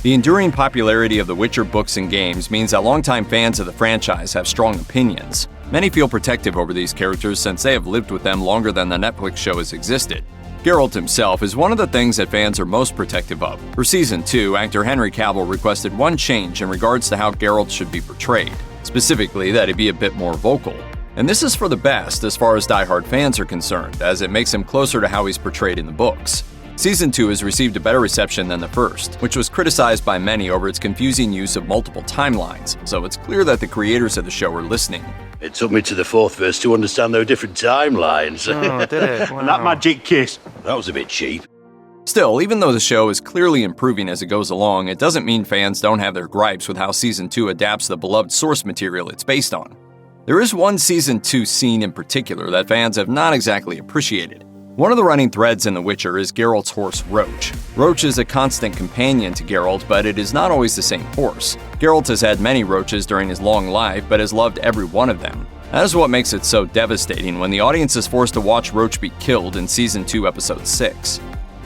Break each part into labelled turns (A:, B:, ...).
A: The enduring popularity of The Witcher books and games means that longtime fans of the franchise have strong opinions. Many feel protective over these characters since they have lived with them longer than the Netflix show has existed. Geralt himself is one of the things that fans are most protective of. For Season 2, actor Henry Cavill requested one change in regards to how Geralt should be portrayed, specifically that he be a bit more vocal. And this is for the best as far as diehard fans are concerned, as it makes him closer to how he's portrayed in the books. Season 2 has received a better reception than the first, which was criticized by many over its confusing use of multiple timelines, so it's clear that the creators of the show are listening.
B: It took me to the fourth verse to understand there were different timelines.
C: Oh, did it? Wow.
D: And that magic kiss.
B: That was a bit cheap.
A: Still, even though the show is clearly improving as it goes along, it doesn't mean fans don't have their gripes with how Season 2 adapts the beloved source material it's based on. There is one Season 2 scene in particular that fans have not exactly appreciated. One of the running threads in The Witcher is Geralt's horse, Roach. Roach is a constant companion to Geralt, but it is not always the same horse. Geralt has had many Roaches during his long life, but has loved every one of them. That is what makes it so devastating when the audience is forced to watch Roach be killed in Season 2, Episode 6.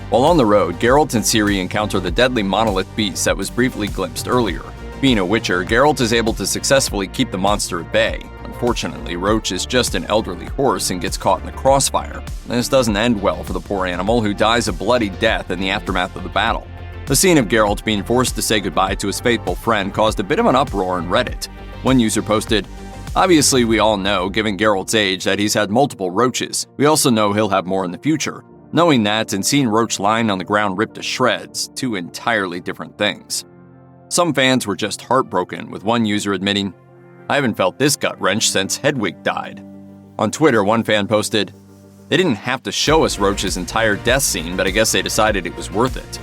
A: While on the road, Geralt and Ciri encounter the deadly monolith beast that was briefly glimpsed earlier. Being a Witcher, Geralt is able to successfully keep the monster at bay. Unfortunately, Roach is just an elderly horse and gets caught in the crossfire. This doesn't end well for the poor animal, who dies a bloody death in the aftermath of the battle. The scene of Geralt being forced to say goodbye to his faithful friend caused a bit of an uproar on Reddit. One user posted, "Obviously, we all know, given Geralt's age, that he's had multiple Roaches. We also know he'll have more in the future. Knowing that and seeing Roach lying on the ground ripped to shreds, two entirely different things." Some fans were just heartbroken, with one user admitting, "I haven't felt this gut-wrench since Hedwig died." On Twitter, one fan posted, "They didn't have to show us Roach's entire death scene, but I guess they decided it was worth it."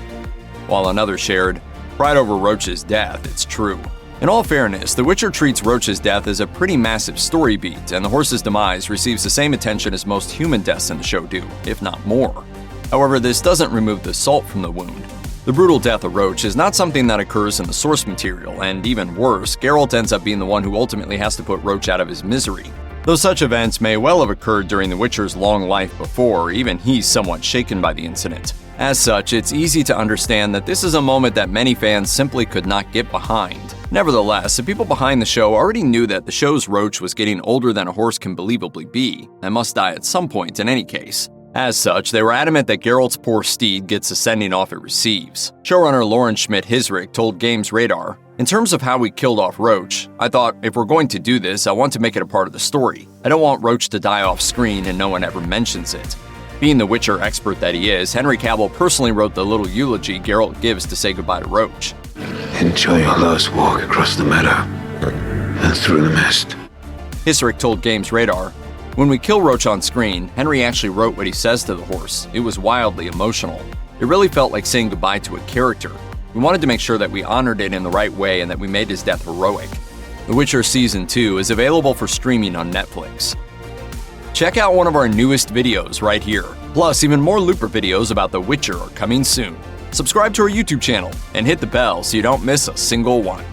A: While another shared, "Pride over Roach's death, it's true." In all fairness, The Witcher treats Roach's death as a pretty massive story beat, and the horse's demise receives the same attention as most human deaths in the show do, if not more. However, this doesn't remove the salt from the wound. The brutal death of Roach is not something that occurs in the source material, and even worse, Geralt ends up being the one who ultimately has to put Roach out of his misery. Though such events may well have occurred during The Witcher's long life before, even he's somewhat shaken by the incident. As such, it's easy to understand that this is a moment that many fans simply could not get behind. Nevertheless, the people behind the show already knew that the show's Roach was getting older than a horse can believably be, and must die at some point in any case. As such, they were adamant that Geralt's poor steed gets the sending off it receives. Showrunner Lauren Schmidt-Hisrich told Games Radar, "In terms of how we killed off Roach, I thought, if we're going to do this, I want to make it a part of the story. I don't want Roach to die off screen and no one ever mentions it." Being the Witcher expert that he is, Henry Cavill personally wrote the little eulogy Geralt gives to say goodbye to Roach.
E: "Enjoy your last walk across the meadow and through the mist."
A: Hisrich told Games Radar, "When we kill Roach on screen, Henry actually wrote what he says to the horse. It was wildly emotional. It really felt like saying goodbye to a character. We wanted to make sure that we honored it in the right way and that we made his death heroic." The Witcher Season 2 is available for streaming on Netflix. Check out one of our newest videos right here. Plus, even more Looper videos about The Witcher are coming soon. Subscribe to our YouTube channel and hit the bell so you don't miss a single one.